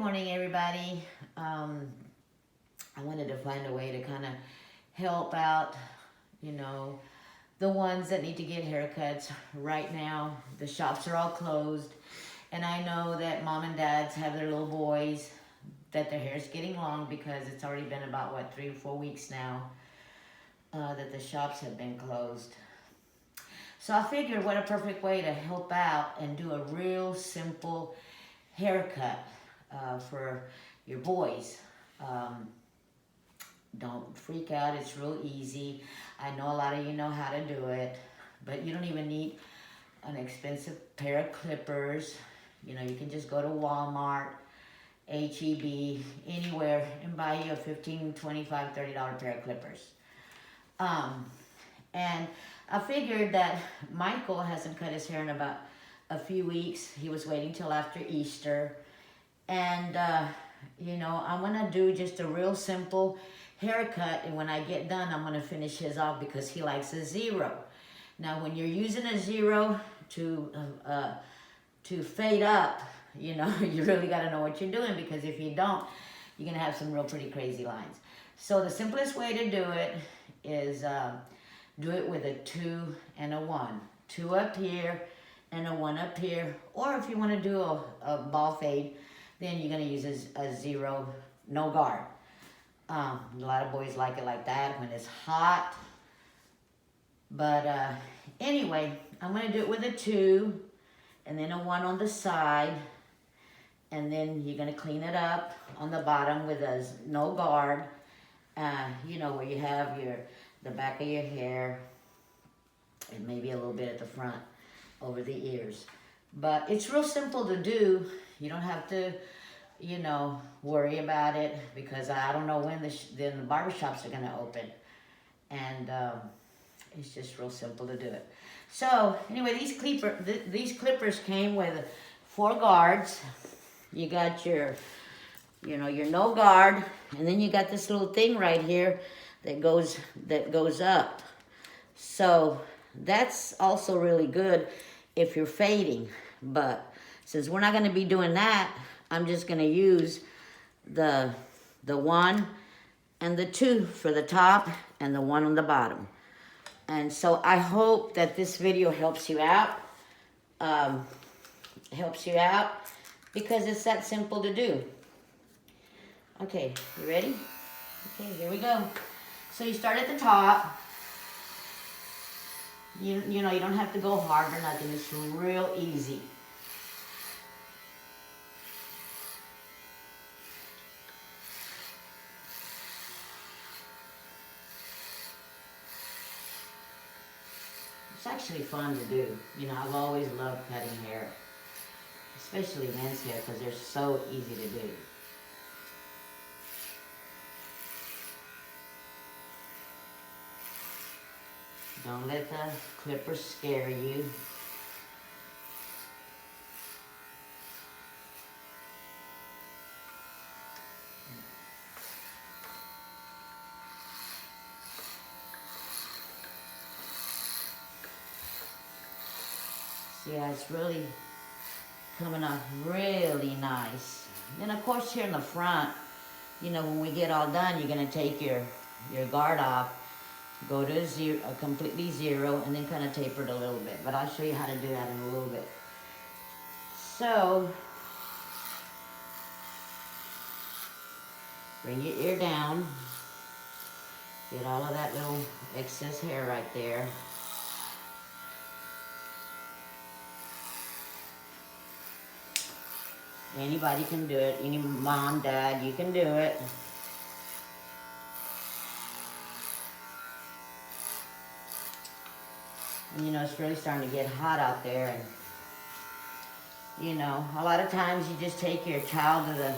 morning, everybody. I wanted to find a way to kind of help out, you know, the ones that need to get haircuts. Right now, the shops are all closed, and I know that mom and dads have their little boys that their hair's getting long because it's already been about, what, 3 or 4 weeks now that the shops have been closed. So I figured what a perfect way to help out and do a real simple haircut for your boys. Don't freak out, it's real easy. I know a lot of you know how to do it, but you don't even need an expensive pair of clippers. You know, you can just go to Walmart, HEB, anywhere and buy you a $15, $25, $30 pair of clippers. And I figured that Michael hasn't cut his hair in about a few weeks. He was waiting till after Easter. And, you know, I'm going to do just a real simple haircut. And when I get done, I'm going to finish his off because he likes a zero. Now, when you're using a zero to fade up, you know, you really got to know what you're doing, because if you don't, you're going to have some real pretty crazy lines. So the simplest way to do it is do it with a 2 and a 1. 2 up here and a 1 up here. Or if you want to do a ball fade, then you're going to use a 0, no guard. A lot of boys like it like that when it's hot. But anyway, I'm going to do it with a 2 and then a 1 on the side. And then you're going to clean it up on the bottom with a no guard. You know, where you have the back of your hair and maybe a little bit at the front over the ears. But it's real simple to do. You don't have to, you know, worry about it, because I don't know when the barbershops are going to open. And it's just real simple to do it. So anyway, these clippers came with 4 guards. You got your no guard, and then you got this little thing right here that goes up. So that's also really good if you're fading. But since we're not going to be doing that, I'm just going to use the 1 and the 2 for the top and the 1 on the bottom. And so I hope that this video helps you out. Because it's that simple to do. Okay, you ready? Okay, here we go. So you start at the top. You know, you don't have to go hard or nothing. It's real easy. It's actually fun to do. You know, I've always loved cutting hair, especially men's hair, because they're so easy to do. Don't let the clippers scare you. See how it's really coming off really nice. And of course here in the front, you know, when we get all done, you're going to take your guard off, go to a completely 0, and then kind of taper it a little bit. But I'll show you how to do that in a little bit. So, bring your ear down. Get all of that little excess hair right there. Anybody can do it. Any mom, dad, you can do it. And, you know, it's really starting to get hot out there. And, you know, a lot of times you just take your child to the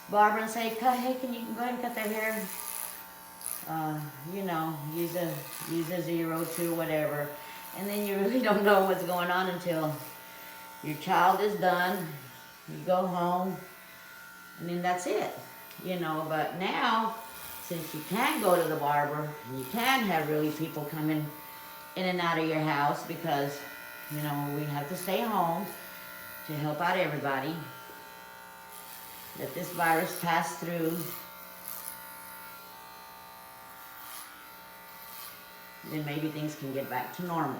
barber and say, hey, can you go ahead and cut their hair? You know, use a 0, 2, whatever. And then you really don't know what's going on until your child is done. You go home, and then that's it, you know. But now, since you can go to the barber, and you can have really people coming in and out of your house, because, you know, we have to stay home to help out everybody. Let this virus pass through. Then maybe things can get back to normal.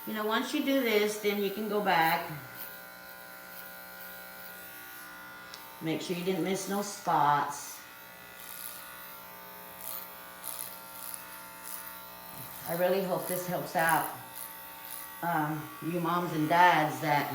You know, once you do this, then you can go back. Make sure you didn't miss no spots. I really hope this helps out you moms and dads that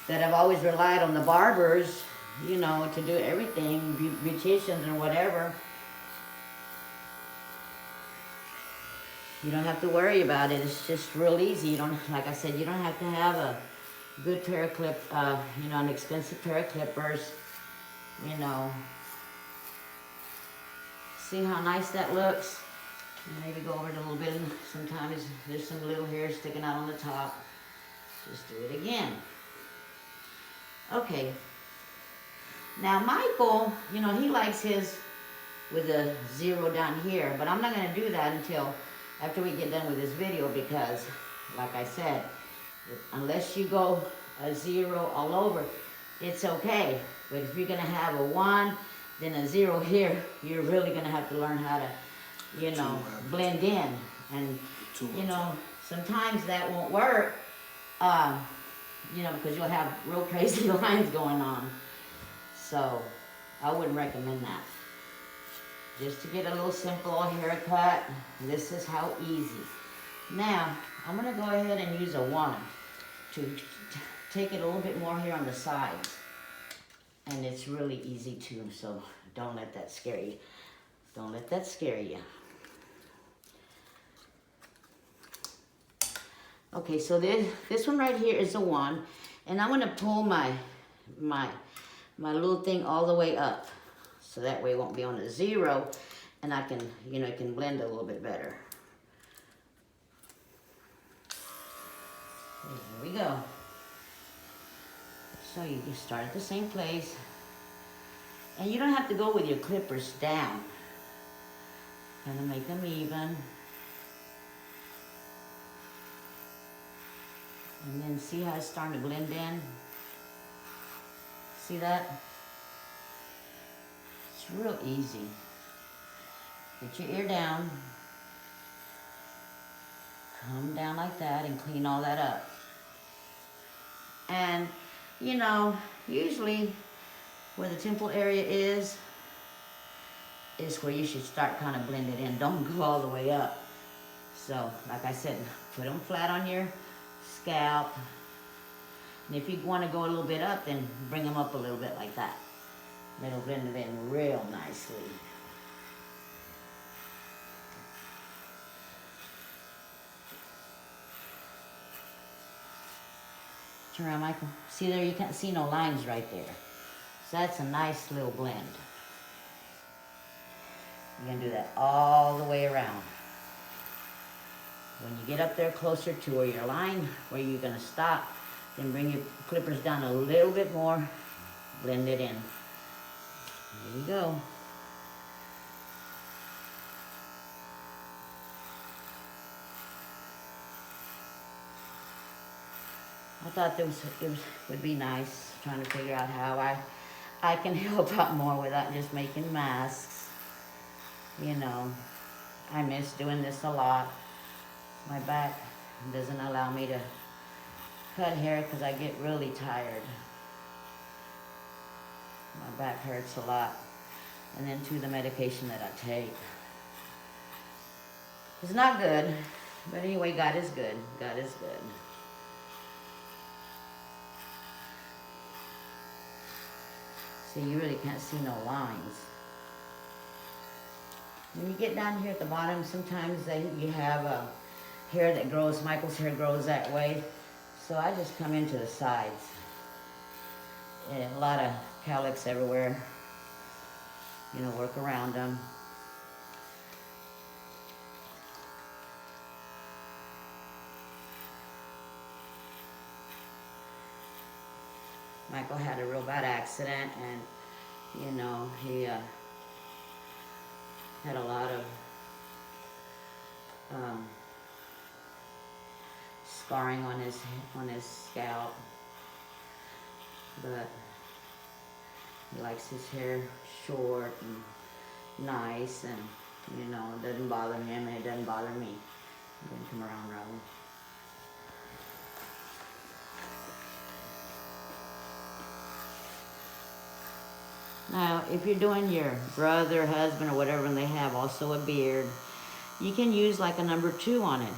have always relied on the barbers, you know, to do everything, beauticians or whatever. You don't have to worry about it. It's just real easy. You don't, like I said, you don't have to have a good pair of you know, an expensive pair of clippers. You know, see how nice that looks? Maybe go over it a little bit. Sometimes there's some little hair sticking out on the top. Just do it again. Okay. Now Michael, you know, he likes his with a 0 down here, but I'm not going to do that until after we get done with this video, because like I said, unless you go a 0 all over, it's okay. But if you're going to have a 1, then a 0 here, you're really going to have to learn how to, you know, blend in. And, you know, sometimes that won't work, you know, because you'll have real crazy lines going on. So, I wouldn't recommend that. Just to get a little simple haircut, this is how easy. Now, I'm going to go ahead and use a 1 to take it a little bit more here on the sides. And it's really easy too, so don't let that scare you. Don't let that scare you. Okay, so this one right here is a 1, and I'm gonna pull my little thing all the way up, so that way it won't be on a 0, and I can, you know, it can blend a little bit better. Here we go. So you just start at the same place, and you don't have to go with your clippers down. Kind of make them even. And then see how it's starting to blend in? See that? It's real easy. Get your ear down. Come down like that and clean all that up. And, you know, usually where the temple area is where you should start kind of blending in. Don't go all the way up. So, like I said, put them flat on your scalp. And if you want to go a little bit up, then bring them up a little bit like that. It'll blend it in real nicely. Turn around, Michael. See there, you can't see no lines right there. So that's a nice little blend. You're going to do that all the way around. When you get up there closer to where your line, where you're going to stop, then bring your clippers down a little bit more, blend it in. There you go. I thought it would be nice trying to figure out how I can help out more without just making masks. You know, I miss doing this a lot. My back doesn't allow me to cut hair because I get really tired. My back hurts a lot. And then too, the medication that I take. It's not good, but anyway, God is good. God is good. See, you really can't see no lines. When you get down here at the bottom, sometimes you have hair that grows, Michael's hair grows that way. So I just come into the sides. And a lot of cowlicks everywhere. You know, work around them. Michael had a real bad accident, and, you know, he had a lot of scarring on his scalp, but he likes his hair short and nice, and you know, it doesn't bother him and it doesn't bother me. I'm going to come around, Raul. Now, if you're doing your brother, husband, or whatever, and they have also a beard, you can use like a number 2 on it.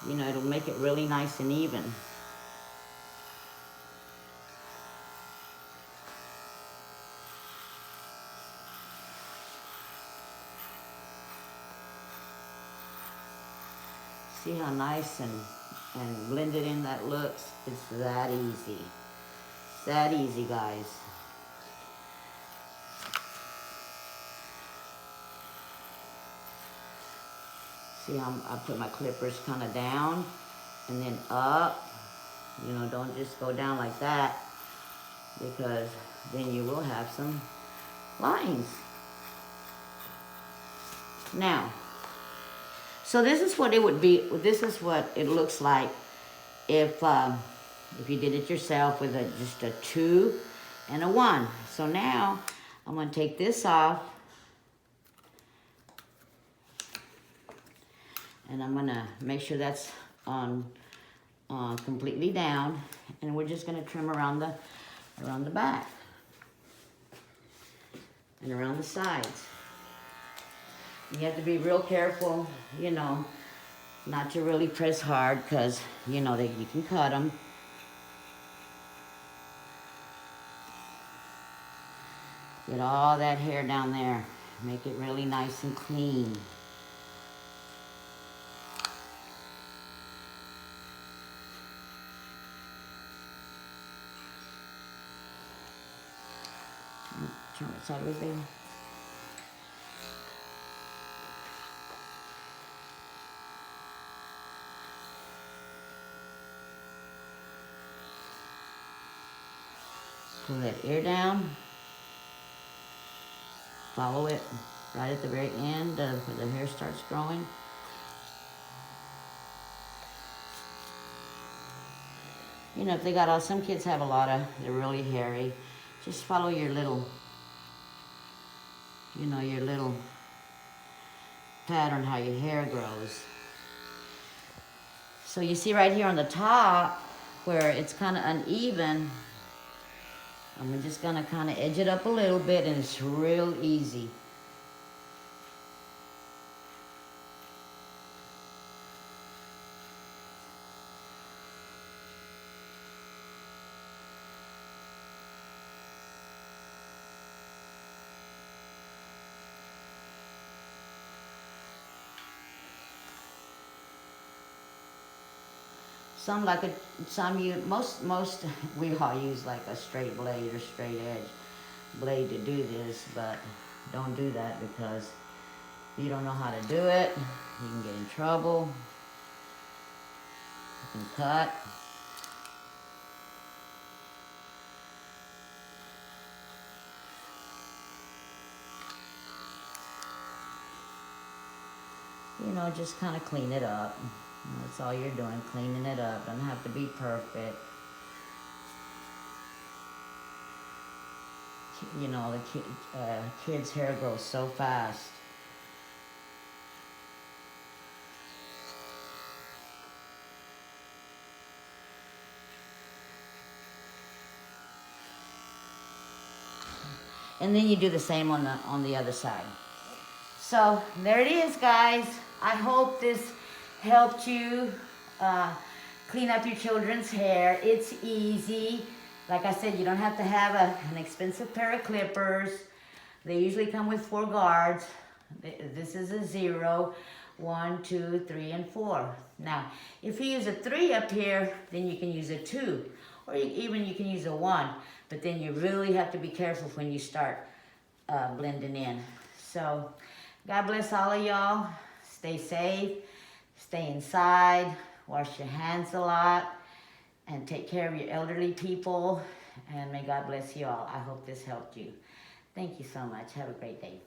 You know, it'll make it really nice and even. See how nice and blended in that looks? It's that easy. It's that easy, guys. See how I put my clippers kind of down and then up. You know, don't just go down like that, because then you will have some lines. Now, so this is what it would be. This is what it looks like if you did it yourself with just a 2 and a 1. So now I'm going to take this off. And I'm gonna make sure that's on completely down, and we're just gonna trim around the back and around the sides. You have to be real careful, you know, not to really press hard, because you know that you can cut them. Get all that hair down there, make it really nice and clean. Turn it sideways, baby. Pull that ear down. Follow it right at the very end where the hair starts growing. You know, if they got some kids have a lot of, they're really hairy. Just follow your little, you know, your little pattern, how your hair grows. So you see right here on the top where it's kind of uneven, I'm just gonna kind of edge it up a little bit, and it's real easy. Most we all use like a straight blade or straight edge blade to do this, but don't do that, because if you don't know how to do it, you can get in trouble. You can cut. You know, just kind of clean it up. That's all you're doing, cleaning it up. Doesn't have to be perfect. You know, the kids' hair grows so fast. And then you do the same on the other side. So there it is, guys. I hope this helped you clean up your children's hair. It's easy. Like I said, you don't have to have an expensive pair of clippers. They usually come with 4 guards. This is a 0, 1, 2, 3, and 4. Now, if you use a 3 up here, then you can use a 2. Or even you can use a 1. But then you really have to be careful when you start blending in. So, God bless all of y'all. Stay safe. Stay inside. Wash your hands a lot. And take care of your elderly people. And may God bless you all. I hope this helped you. Thank you so much. Have a great day.